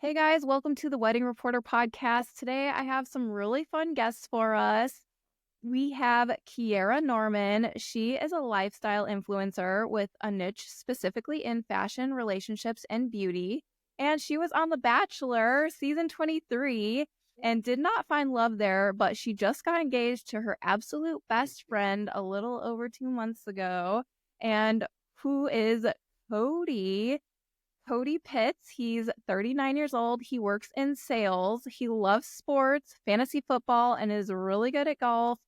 Hey guys, welcome to the Wedding Reporter podcast. Today I have some really fun guests for us. We have Kiarra Norman. She is a lifestyle influencer with a niche specifically in fashion, relationships, and beauty. And she was on The Bachelor season 23 and did not find love there, but she just got engaged to her absolute best friend a little over 2 months ago. And who is Cody? Cody Pitts. He's 39 years old. He works in sales. He loves sports, fantasy football, and is really good at golf.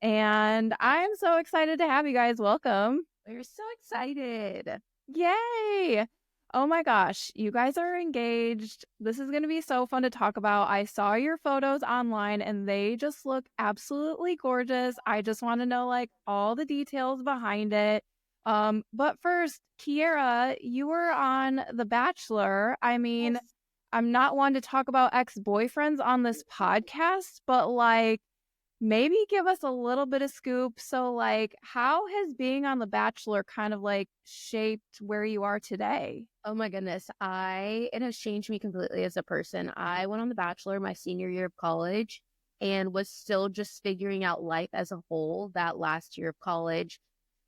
And I'm so excited to have you guys. Welcome. We're so excited. Yay. Oh my gosh, you guys are engaged. This is going to be so fun to talk about. I saw your photos online and they just look absolutely gorgeous. I just want to know like all the details behind it. But first, Kiarra, you were on The Bachelor. I mean, Yes. I'm not one to talk about ex-boyfriends on this podcast, but like maybe give us a little bit of scoop. So like how has being on The Bachelor kind of like shaped where you are today? Oh my goodness. It has changed me completely as a person. I went on The Bachelor my senior year of college and was still just figuring out life as a whole that last year of college.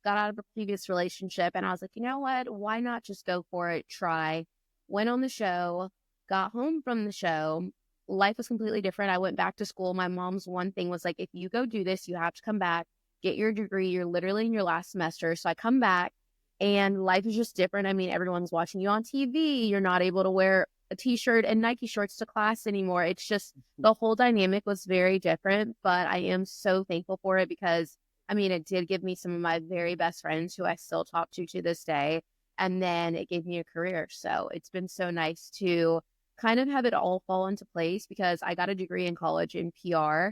Got out of a previous relationship and I was like, you know what? Why not just go for it? Try. Went on the show, got home from the show. Life was completely different. I went back to school. My mom's one thing was like, if you go do this, you have to come back, get your degree. You're literally in your last semester. So I come back and life is just different. I mean, everyone's watching you on TV. You're not able to wear a t-shirt and Nike shorts to class anymore. It's just the whole dynamic was very different, but I am so thankful for it because I mean, it did give me some of my very best friends who I still talk to this day. And then it gave me a career. So it's been so nice to kind of have it all fall into place because I got a degree in college in PR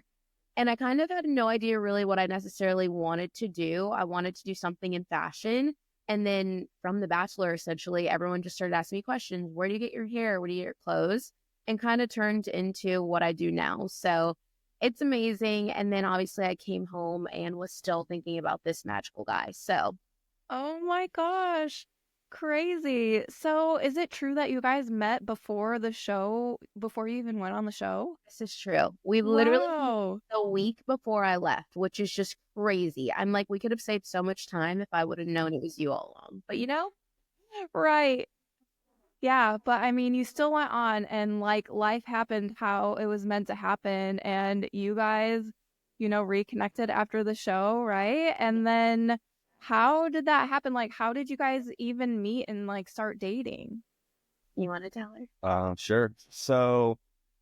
and I kind of had no idea really what I necessarily wanted to do. I wanted to do something in fashion. And then from The Bachelor, essentially, everyone just started asking me questions. Where do you get your hair? Where do you get your clothes? And kind of turned into what I do now. So it's amazing. And then obviously I came home and was still thinking about this magical guy. So Oh my gosh. Crazy. So, is it true that you guys met before the show, before you even went on the show? this is true. We literally met Wow. the week before I left, which is just crazy. I'm like, we could have saved so much time if I would have known it was you all along. But Right. Yeah, but I mean, you still went on and like life happened how it was meant to happen and you guys, reconnected after the show, right? And then how did that happen? Like how did you guys even meet and like start dating? you want to tell her? Sure. So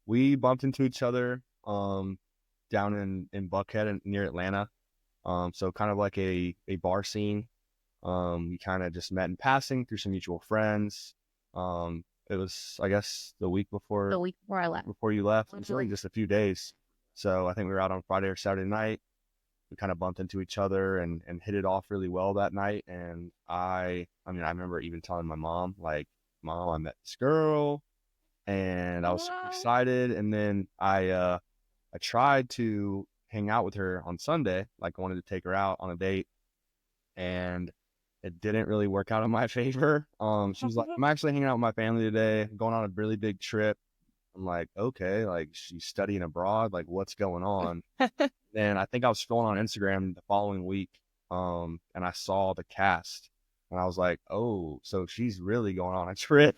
we bumped into each other down in Buckhead and near Atlanta. So kind of like a bar scene. We kind of just met in passing through some mutual friends. It was, I guess, the week before I left. before you left. It was Literally. only just a few days. So I think we were out on Friday or Saturday night. We kind of bumped into each other and hit it off really well that night. And I mean, I remember even telling my mom, like, Mom, I met this girl and I was super Wow. excited. And then I tried to hang out with her on Sunday, like I wanted to take her out on a date, and it didn't really work out in my favor. She was like, I'm actually hanging out with my family today, going on a really big trip. I'm like, okay, like she's studying abroad, like what's going on? Then I think I was scrolling on Instagram the following week, and I saw the cast, and I was like, oh, so she's really going on a trip.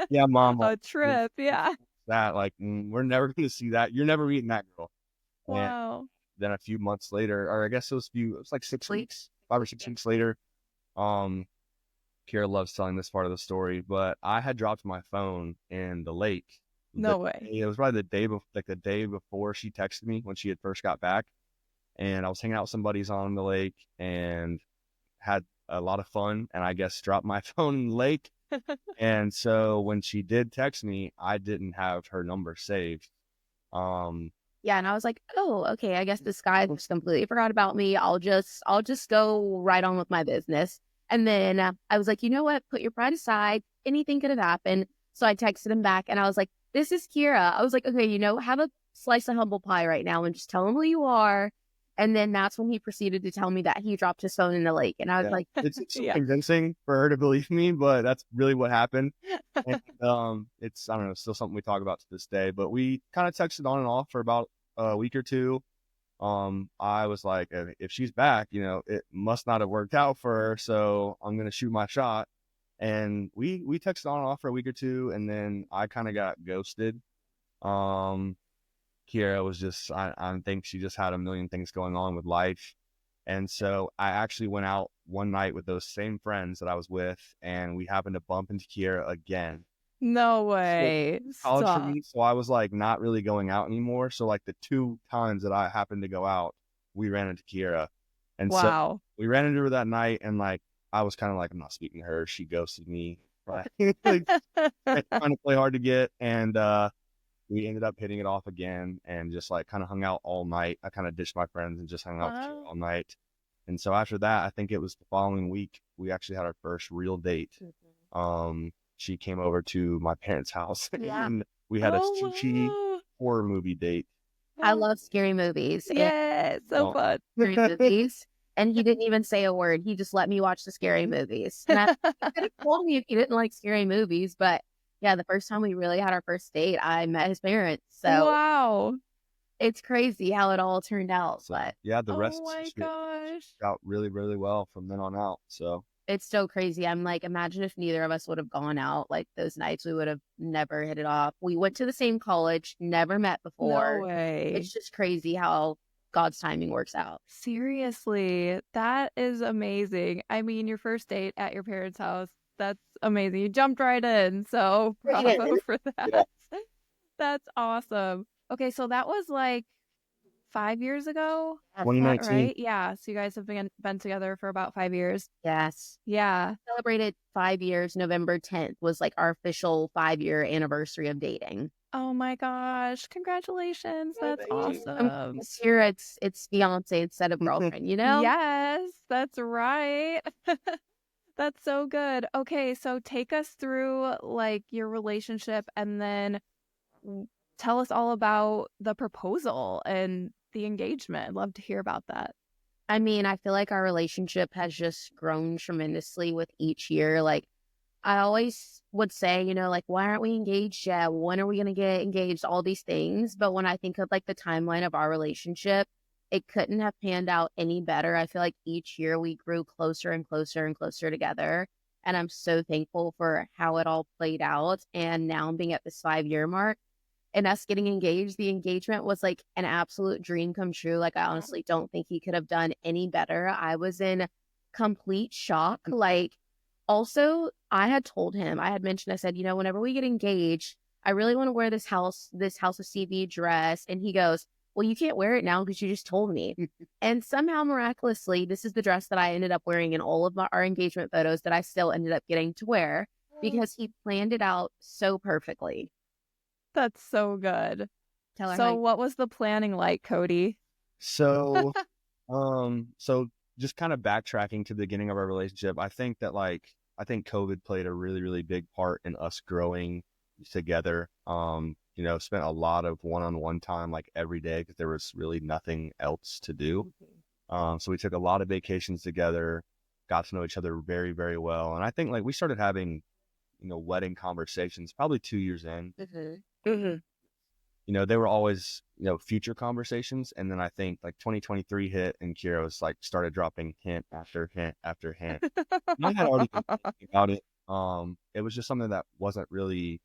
Yeah, Mom, like, A trip, yeah. that like we're never going to see that. You're never meeting that girl. And Wow. then a few months later, or I guess it was like 6 weeks, 5 or 6 weeks later. Kiarra loves telling this part of the story, but I had dropped my phone in the lake. No way. It was probably the day before she texted me when she had first got back, and I was hanging out with some buddies on the lake and had a lot of fun. And I guess dropped my phone in the lake. And so when she did text me, I didn't have her number saved. Yeah, and I was like, oh, okay, I guess this guy just completely forgot about me. I'll just go right on with my business. And then I was like, you know what? Put your pride aside. Anything could have happened. So I texted him back and I was like, this is Kiarra. I was like, okay, have a slice of humble pie right now and just tell him who you are. And then that's when he proceeded to tell me that he dropped his phone in the lake. And I was like, it's Yeah. convincing for her to believe me, but that's really what happened. And it's, I don't know, still something we talk about to this day, but we kind of texted on and off for about a week or two. I was like, if she's back, you know, it must not have worked out for her, so I'm gonna shoot my shot. And we texted on and off for a week or two, and then I kind of got ghosted. Kiarra was just, I think she just had a million things going on with life. And so I actually went out one night with those same friends that I was with, and we happened to bump into Kiarra again. No way. College for Stop. me, so I was like not really going out anymore. So like the 2 times that I happened to go out, we ran into Kiarra. And so Wow. we ran into her that night, and like I was kind of like, I'm not speaking to her. She ghosted me. Like, trying to play hard to get, and we ended up hitting it off again and just like kind of hung out all night. I kind of ditched my friends and just hung out with Kiarra all night. And so after that, I think it was the following week, we actually had our first real date. She came over to my parents' house and we had a sushi horror movie date. I love scary movies. Yeah, so fun. Scary movies. And he didn't even say a word. He just let me watch the scary movies. And he could have told me if he didn't like scary movies. But yeah, the first time we really had our first date, I met his parents. So wow. it's crazy how it all turned out. So, but yeah, the rest Oh my gosh. out really, really well from then on out. So it's so crazy. I'm like, imagine if neither of us would have gone out like those nights, we would have never hit it off. We went to the same college, never met before. No way. It's just crazy how God's timing works out. Seriously, that is amazing. I mean, your first date at your parents' house, that's amazing. You jumped right in. So bravo for that. Yeah. That's awesome. Okay, so that was like 5 years ago. Is that 2019. right? Yeah. So you guys have been together for about 5 years. Yes. Yeah. Celebrated 5 years. November 10th was like our official 5-year anniversary of dating. Oh my gosh. Congratulations. That's awesome. This year it's fiancé instead of girlfriend, you know? Yes, that's right. That's so good. Okay, so take us through like your relationship and then tell us all about the proposal and the engagement. I'd love to hear about that. I mean, I feel like our relationship has just grown tremendously with each year. Like, I always would say, you know, like, why aren't we engaged yet? When are we going to get engaged? All these things. But when I think of like the timeline of our relationship, it couldn't have panned out any better. I feel like each year we grew closer and closer and closer together. And I'm so thankful for how it all played out. And now being at this 5-year mark and us getting engaged, the engagement was like an absolute dream come true. Like, I honestly don't think he could have done any better. I was in complete shock. Like, also, I had told him, I had mentioned, I said, you know, whenever we get engaged, I really want to wear this House of CV dress. And he goes, well, you can't wear it now because you just told me. And somehow miraculously, this is the dress that I ended up wearing in all of our engagement photos that I still ended up getting to wear because he planned it out so perfectly. That's so good. So what was the planning like, Cody? So, so just kind of backtracking to the beginning of our relationship, I think COVID played a really, really big part in us growing together. You know, spent a lot of one-on-one time like every day because there was really nothing else to do. So we took a lot of vacations together, got to know each other very, very well. And I think like we started having, you know, wedding conversations probably 2 years in. You know, they were always, you know, future conversations. And then I think like 2023 hit and Kiarra was like started dropping hint after hint after hint. And I had already been thinking about it. It was just something that wasn't really,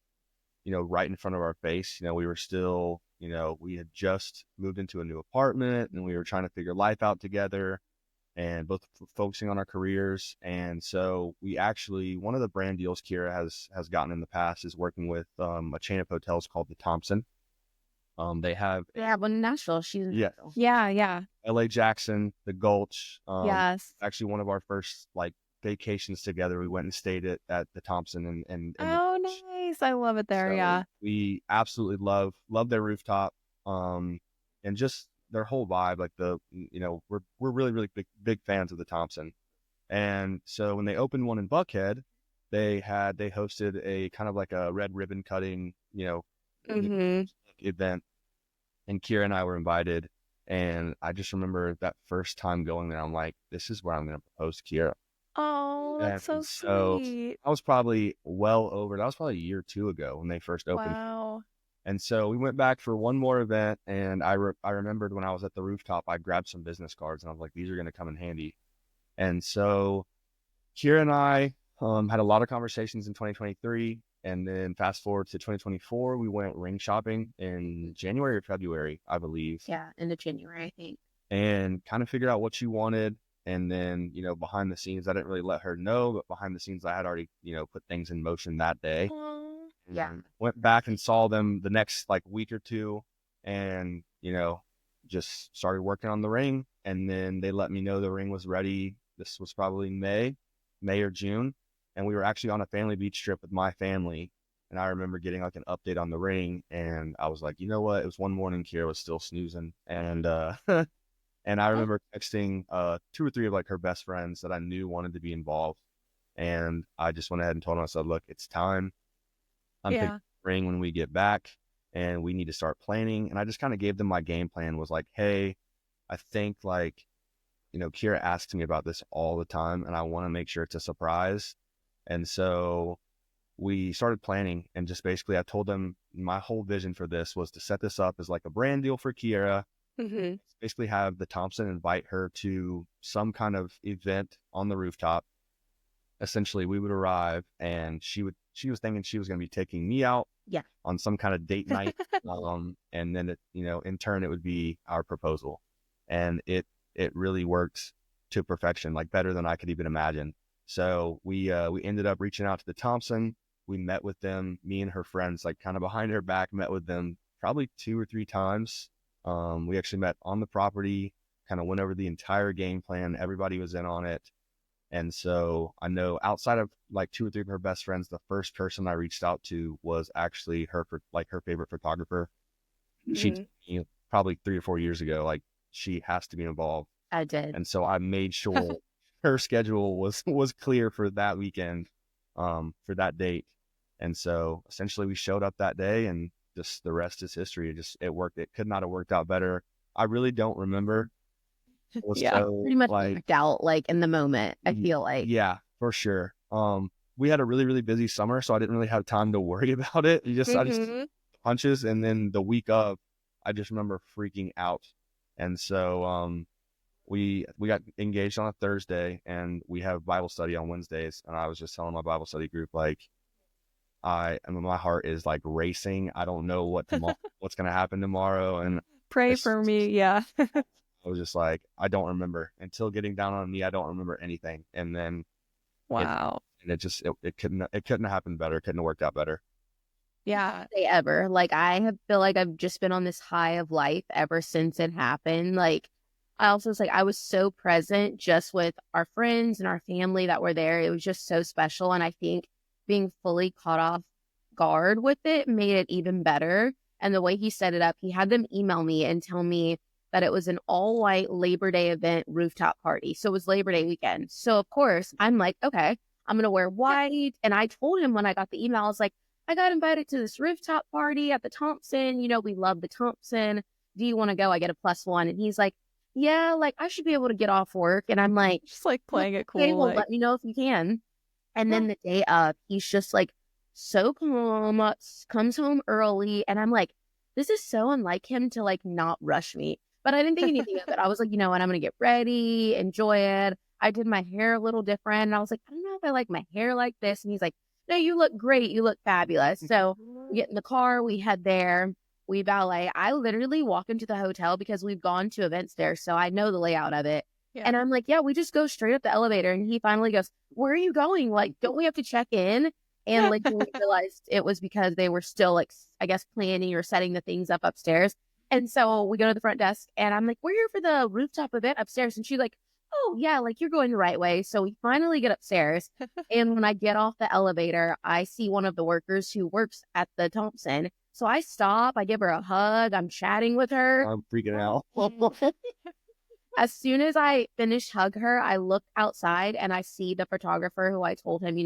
you know, right in front of our face. You know, we were still, you know, we had just moved into a new apartment and we were trying to figure life out together and both focusing on our careers. And so we actually, one of the brand deals Kiarra has gotten in the past is working with a chain of hotels called the Thompson. They have one in Nashville. Yeah. LA Jackson, the Gulch. Yes. Actually one of our first like vacations together, we went and stayed at the Thompson and oh, nice. I love it there. So yeah. We absolutely love their rooftop. And just their whole vibe, like you know, we're really, really big fans of the Thompson. And so when they opened one in Buckhead, they hosted a kind of like a red ribbon cutting, you know, event. And Kiarra and I were invited. And I just remember that first time going there, I'm like, this is where I'm going to propose to Kiarra. Oh, that's so And so sweet. I was probably that was probably a year or two ago when they first opened. Wow. And so we went back for one more event, and I remembered when I was at the rooftop, I grabbed some business cards, and I was like, these are going to come in handy. And so Kiarra and I had a lot of conversations in 2023, and then fast forward to 2024, we went ring shopping in January or February, I believe. Yeah, end of January, I think. And kind of figured out what she wanted. And then, behind the scenes, I didn't really let her know, but behind the scenes, I had already, put things in motion that day. Yeah. Went back and saw them the next like week or two, and, just started working on the ring. And then they let me know the ring was ready. This was probably May or June. And we were actually on a family beach trip with my family. And I remember getting like an update on the ring, and I was like, you know what? It was one morning, Kiarra was still snoozing. And, and I remember texting 2 or 3 of like her best friends that I knew wanted to be involved. And I just went ahead and told them, I said, look, it's time. I'm picking the ring when we get back, and we need to start planning. And I just kind of gave them my game plan, was like, hey, I think like, Kiarra asks me about this all the time, and I want to make sure it's a surprise. And so we started planning, and just basically I told them my whole vision for this was to set this up as like a brand deal for Kiarra. Basically have the Thompson invite her to some kind of event on the rooftop. Essentially, we would arrive, and she was thinking she was going to be taking me out on some kind of date night. And then in turn it would be our proposal. And it really worked to perfection, like better than I could even imagine. So we ended up reaching out to the Thompson. We met with them, me and her friends, like kind of behind her back, met with them probably 2 or 3 times. We actually met on the property, kind of went over the entire game plan. Everybody was in on it. And so I know outside of like 2 or 3 of her best friends, the first person I reached out to was actually her favorite photographer. She told me probably 3 or 4 years ago, like, she has to be involved. I did. And so I made sure her schedule was clear for that weekend, for that date. And so essentially we showed up that day, and just the rest is history. It worked. It could not have worked out better. I really don't remember. It was so, pretty much like, worked out like in the moment, I feel like. Yeah, for sure. We had a really, really busy summer, so I didn't really have time to worry about it. I just punches, and then the week of, I just remember freaking out. And so we got engaged on a Thursday, and we have Bible study on Wednesdays. And I was just telling my Bible study group, like, my heart is like racing. I don't know what's going to happen tomorrow. And Pray for me. Yeah. I was just like, I don't remember until getting down on a knee. I don't remember anything. And then, wow. It couldn't have happened better. It couldn't have worked out better. Yeah. Say ever. Like, feel like I've just been on this high of life ever since it happened. Like, I also was like, I was so present just with our friends and our family that were there. It was just so special. And I think being fully caught off guard with it made it even better. And the way he set it up, he had them email me and tell me that it was an all-white Labor Day event rooftop party. So it was Labor Day weekend. So of course, I'm like, okay, I'm going to wear white. And I told him when I got the email, I was like, I got invited to this rooftop party at the Thompson. We love the Thompson. Do you want to go? I get a +1. And he's like, yeah, like I should be able to get off work. And I'm like, just like playing it cool. Okay, well, let me know if you can. And then the day of, he's just like so calm, comes home early. And I'm like, this is so unlike him to like not rush me. But I didn't think anything of it. I was like, you know what? I'm going to get ready, enjoy it. I did my hair a little different. And I was like, I don't know if I like my hair like this. And he's like, no, you look great. You look fabulous. So we get in the car, we head there, we valet. I literally walk into the hotel because we've gone to events there. So I know the layout of it. Yeah. And I'm like, yeah, we just go straight up the elevator. And he finally goes, where are you going? Like, don't we have to check in? And like, we realized it was because they were still like, I guess, planning or setting the things up upstairs. And so we go to the front desk, and I'm like, we're here for the rooftop event upstairs. And she's like, oh yeah, like you're going the right way. So we finally get upstairs. And when I get off the elevator, I see one of the workers who works at the Thompson. So I stop, I give her a hug. I'm chatting with her. I'm freaking out. As soon as I finish hug her, I look outside and I see the photographer who I told him,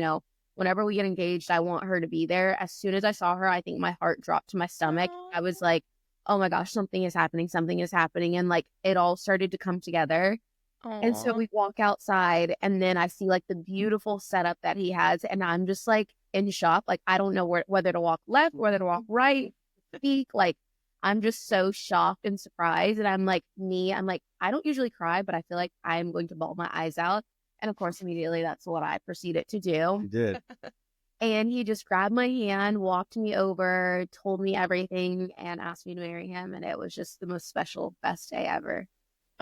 whenever we get engaged, I want her to be there. As soon as I saw her, I think my heart dropped to my stomach. I was like, oh my gosh, something is happening. And like it all started to come together. And so Aw. we walk outside and then I see like the beautiful setup that he has. And I'm just like in shock. Like, I don't know whether to walk left, whether to walk right, speak. Like, I'm just so shocked and surprised. And I'm like, I don't usually cry, but I feel like I'm going to bawl my eyes out. And of course, immediately that's what I proceeded to do. You did. And he just grabbed my hand, walked me over, told me everything, and asked me to marry him. And it was just the most special, best day ever.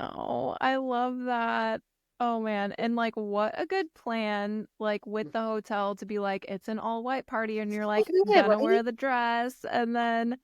Oh, I love that. Oh man. And like what a good plan, like with the hotel to be like, it's an all white party and you're like Yeah, gonna right? wear the dress. And then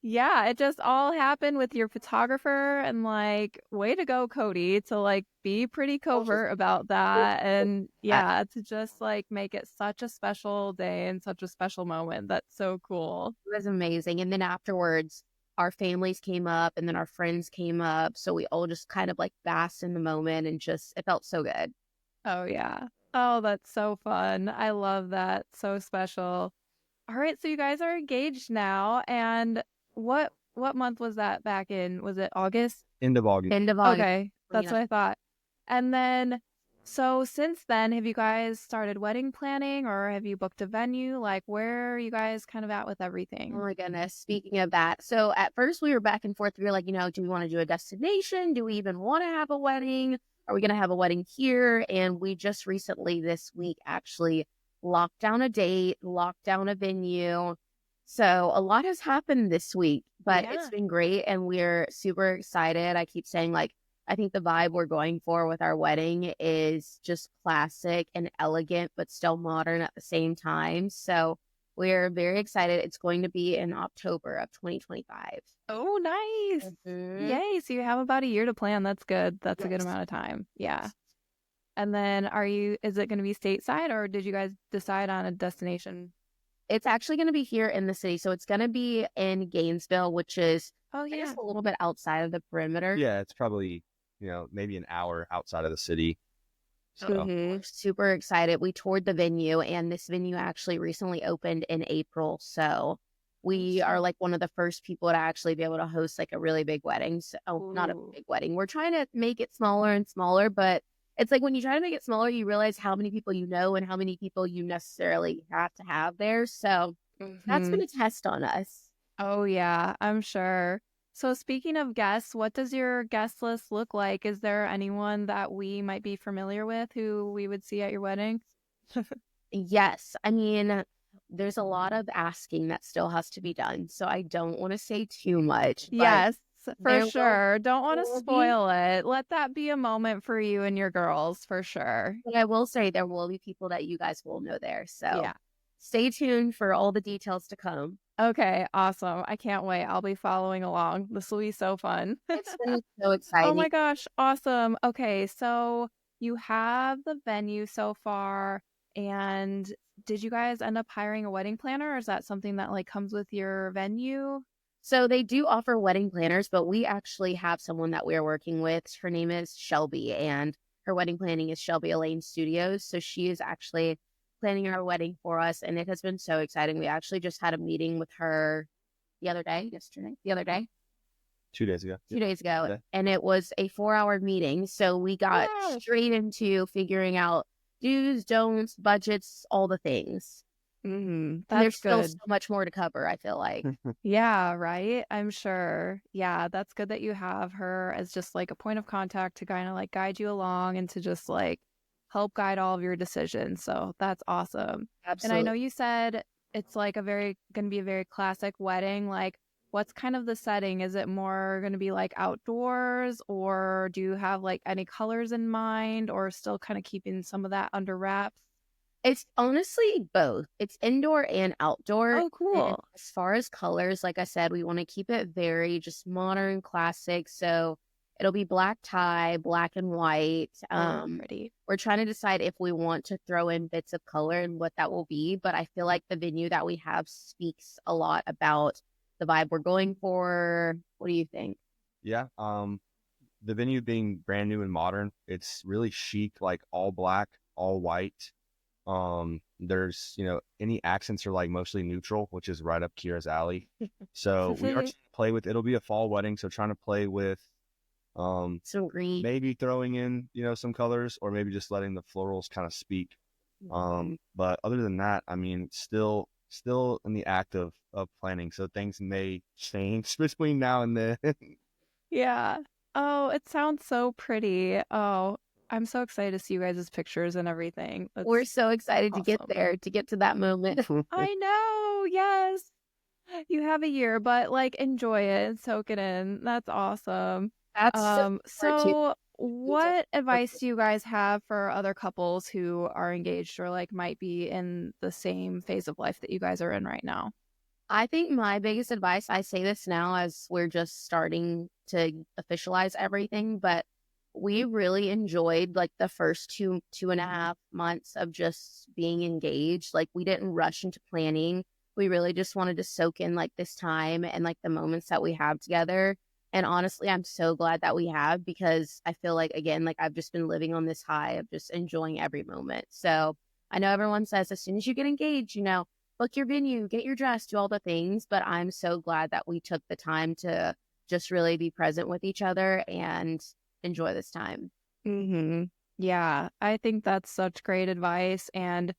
yeah, it just all happened with your photographer and like way to go, Cody, to like be pretty covert about that. And yeah, to just like make it such a special day and such a special moment. That's so cool. It was amazing. And then afterwards, our families came up and then our friends came up. So we all just kind of like basked in the moment and just, it felt so good. Oh yeah. Oh, that's so fun. I love that. So special. All right, so you guys are engaged now, and what month was that back in? Was it August? End of August. End of August. Okay, that's what I thought. And then, so since then, have you guys started wedding planning, or have you booked a venue? Like, where are you guys kind of at with Oh everything? my goodness. Speaking of that, so at first we were back and forth. We were like, do we want to do a destination? Do we even want to have a wedding? Are we going to have a wedding here? And we just recently this week actually locked down a date, locked down a venue. So a lot has happened this week, but Yeah. it's been great and we're super excited. I keep saying like, I think the vibe we're going for with our wedding is just classic and elegant, but still modern at the same time. So we're very excited. It's going to be in October of 2025. Oh, nice. Mhm. Yay. So you have about a year to plan. That's good. That's a good Yes. amount of time. Yeah. And then is it going to be stateside, or did you guys decide on a destination? It's actually going to be here in the city. So it's going to be in Gainesville, which is Oh, yeah. just a little bit outside of the perimeter. Yeah, it's probably, maybe an hour outside of the city. So We're super excited. We toured the venue, and this venue actually recently opened in April. So we are like one of the first people to actually be able to host like a really big wedding. So, not a Ooh. big wedding. We're trying to make it smaller and smaller, but it's like when you try to make it smaller, you realize how many people you know and how many people you necessarily have to have there. So that's Mhm. been a test on us. Oh, yeah, I'm sure. So speaking of guests, what does your guest list look like? Is there anyone that we might be familiar with who we would see at your wedding? Yes. I mean, there's a lot of asking that still has to be done. So I don't want to say too much. But Yes, there for will- sure. Don't want there to will be- spoil it. Let that be a moment for you and your girls, for sure. But I will say there will be people that you guys will know there. So Yeah. stay tuned for all the details to come. Okay, awesome. I can't wait. I'll be following along. This will be so fun. It's been so Oh exciting. my gosh, awesome. Okay, so you have the venue so far, and did you guys end up hiring a wedding planner, or is that something that like comes with your venue? So they do offer wedding planners, but we actually have someone that we're working with. Her name is Shelby, and her wedding planning is Shelby Elaine Studios. So she is actually planning our wedding for us, and it has been so exciting. We actually just had a meeting with her the other day, 2 days ago. 2 days ago, Okay. and it was a 4-hour meeting. So we got Wow. straight into figuring out do's, don'ts, budgets, all the things. Mm-hmm. And there's That's still good. so much more to cover, I feel like. Yeah, right. I'm sure. Yeah, that's good that you have her as just like a point of contact to kind of like guide you along and to just like help guide all of your decisions. So that's awesome. And I know Absolutely. you said it's like going to be a very classic wedding. Like, what's kind of the setting? Is it more going to be like outdoors, or do you have like any colors in mind, or still kind of keeping some of that under wraps? It's honestly both. It's indoor and outdoor. Oh, And cool. as far as colors, like I said, we want to keep it very just modern, classic. So it'll be black tie, black and white. Oh, pretty. We're trying to decide if we want to throw in bits of color and what that will be. But I feel like the venue that we have speaks a lot about the vibe we're going for. What do you think? Yeah. The venue being brand new and modern, it's really chic, like all black, all white. There's, any accents are like mostly neutral, which is right up Kiarra's alley. So we are trying to play with, it'll be a fall wedding, so trying to play with some green, maybe throwing in, some colors, or maybe just letting the florals kind of speak. But other than that, I mean, still in the act of planning, so things may change between now and then. Yeah. Oh, it sounds so pretty. Oh, I'm so excited to see you guys' pictures and everything. we're so excited to get awesome. there, to get to that moment. I know. Yes. You have a year, but like enjoy it and soak it in. That's awesome. That's So what advice do you guys have for other couples who are engaged or like might be in the same phase of life that you guys are in right now? I think my biggest advice, I say this now as we're just starting to officialize everything, but we really enjoyed like the first 2.5 months of just being engaged. Like we didn't rush into planning. We really just wanted to soak in like this time and like the moments that we have together. And honestly, I'm so glad that we have, because I feel like, again, like I've just been living on this high of just enjoying every moment. So I know everyone says as soon as you get engaged, book your venue, get your dress, do all the things. But I'm so glad that we took the time to just really be present with each other and enjoy this time. Yeah, I think that's such great advice. And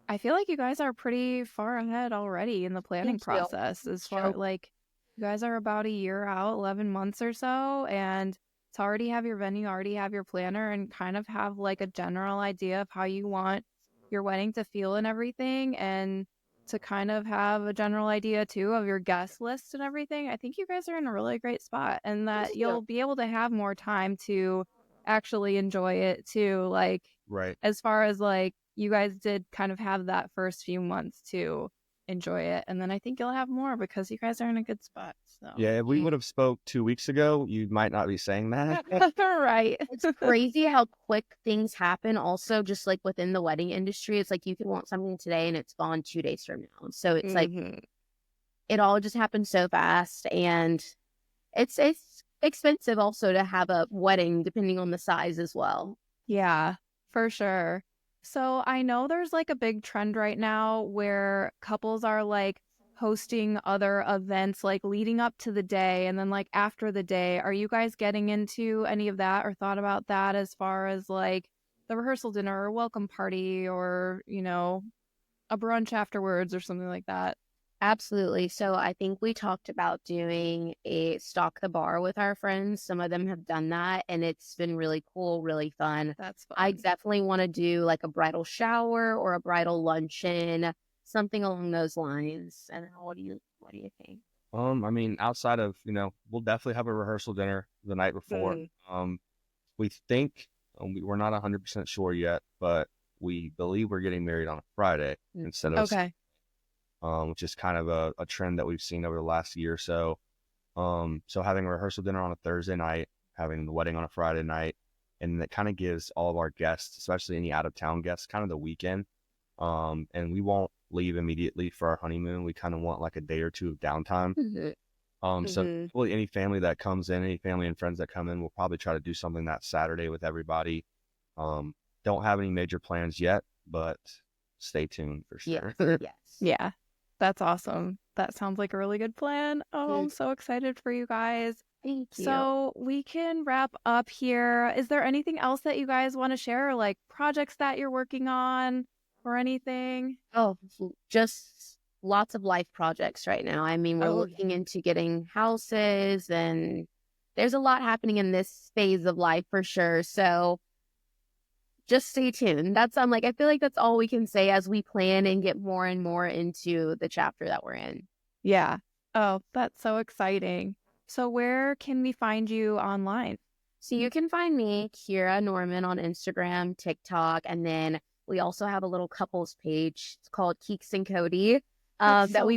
I feel like you guys are pretty far ahead already in the planning Thank you. process. As far like you guys are about a year out, 11 months or so, and to already have your venue, already have your planner, and kind of have like a general idea of how you want your wedding to feel and everything, and to kind of have a general idea too of your guest list and everything. I think you guys are in a really great spot, and that you'll be able to have more time to actually enjoy it too. Like, Right. as far as like you guys did kind of have that first few months to enjoy it, and then I think you'll have more because you guys are in a good spot. So Yeah, if we would have spoke 2 weeks ago, you might not be saying that. right. It's crazy how quick things happen. Also, just like within the wedding industry, it's like you can want something today and it's gone 2 days from now. So it's like it all just happens so fast, and it's expensive also to have a wedding depending on the size as well. Yeah, for sure. So I know there's like a big trend right now where couples are like hosting other events like leading up to the day and then like after the day. Are you guys getting into any of that or thought about that as far as like the rehearsal dinner or welcome party or, a brunch afterwards or something like that? Absolutely. So I think we talked about doing a Stalk the Bar with our friends. Some of them have done that, and it's been really cool, really fun. That's fun. I definitely want to do like a bridal shower or a bridal luncheon, something along those lines. And what do you think? I mean, outside of, we'll definitely have a rehearsal dinner the night before. We think, we're not 100% sure yet, but we believe we're getting married on a Friday instead of Okay. which is kind of a trend that we've seen over the last year or so. So having a rehearsal dinner on a Thursday night, having the wedding on a Friday night, and that kind of gives all of our guests, especially any out-of-town guests, kind of the weekend. And we won't leave immediately for our honeymoon. We kind of want like a day or two of downtime. So really any family that comes in, any family and friends that come in, we'll probably try to do something that Saturday with everybody. Don't have any major plans yet, but stay tuned for sure. Yes. Yeah, that's awesome. That sounds like a really good plan. Oh, I'm so excited for you guys. Thank you. So we can wrap up here. Is there anything else that you guys want to share, like projects that you're working on or anything? Oh, just lots of life projects right now. I mean, we're looking into getting houses, and there's a lot happening in this phase of life for sure. So just stay tuned. I feel like that's all we can say as we plan and get more and more into the chapter that we're in. Yeah. Oh, that's so exciting. So where can we find you online? So you can find me, Kiarra Norman, on Instagram, TikTok, and then we also have a little couples page. It's called Keeks and Cody. That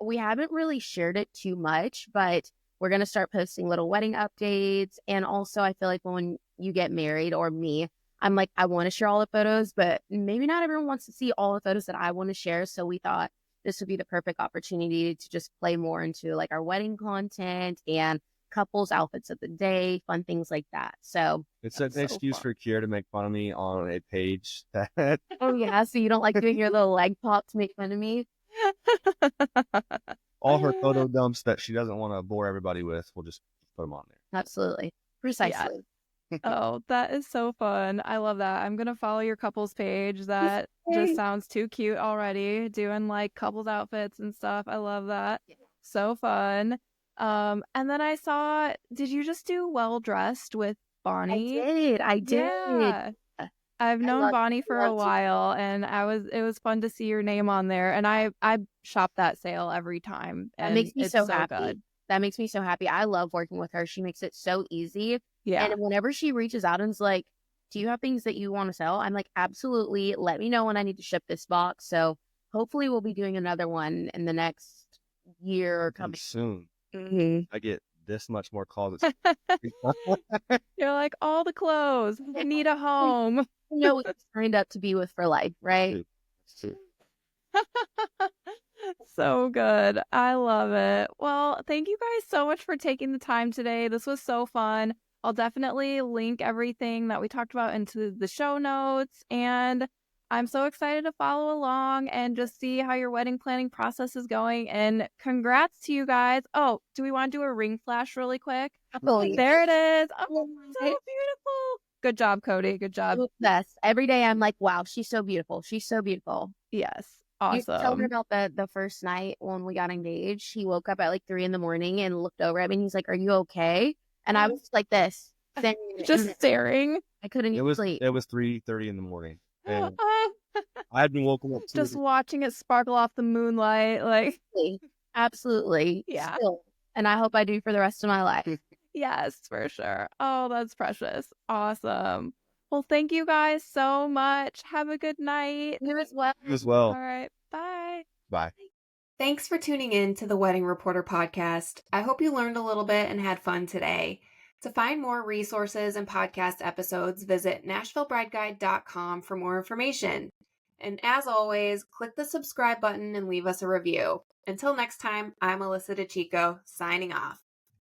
we haven't really shared it too much, but we're going to start posting little wedding updates. And also I feel like when you get married, or me, I'm like, I want to share all the photos, but maybe not everyone wants to see all the photos that I want to share. So we thought this would be the perfect opportunity to just play more into like our wedding content and couples outfits of the day, fun things like that. So it's an excuse for Kiarra to make fun of me on a page that oh yeah, so you don't like doing your little leg pop to make fun of me? all her photo dumps that she doesn't want to bore everybody with, we'll just put them on there. Absolutely. Precisely. Oh, that is so fun. I love that. I'm going to follow your couples page. That just sounds too cute already. Doing like couples outfits and stuff. I love that. Yeah. So fun. And then I saw, did you just do Well Dressed with Bonnie? I did. Yeah. I've known Bonnie for a while, and it was fun to see your name on there. And I shop that sale every time. That And makes me it's so so happy. good. That makes me so happy. I love working with her. She makes it so easy. Yeah. And whenever she reaches out and is like, do you have things that you want to sell? I'm like, absolutely. Let me know when I need to ship this box. So hopefully we'll be doing another one in the next year or coming soon. Mm-hmm. I get this much more calls. You're like, all the clothes. I need a home. You know, we signed up to be with for life, right? So good. I love it. Well, thank you guys so much for taking the time today. This was so fun. I'll definitely link everything that we talked about into the show notes. And I'm so excited to follow along and just see how your wedding planning process is going. And congrats to you guys. Oh, do we want to do a ring flash really quick? Absolutely. There it is. Oh, so beautiful. Good job, Cody. Good job. Best. Every day I'm like, wow, she's so beautiful. She's so beautiful. Yes. You tell me Awesome. about the first night when we got engaged. He woke up at like 3 a.m. and looked over at me and he's like, are you okay? And I was just like this. Just staring. I couldn't even sleep. It was 3:30 in the morning. And I had been woken up just watching it sparkle off the moonlight. Like, absolutely. Yeah. Still. And I hope I do for the rest of my life. Yes, for sure. Oh, that's precious. Awesome. Well, thank you guys so much. Have a good night. You as well. You as well. All right. Bye. Bye. Thanks for tuning in to the Wedding Reporter podcast. I hope you learned a little bit and had fun today. To find more resources and podcast episodes, visit NashvilleBrideGuide.com for more information. And as always, click the subscribe button and leave us a review. Until next time, I'm Alyssa DeChico, signing off.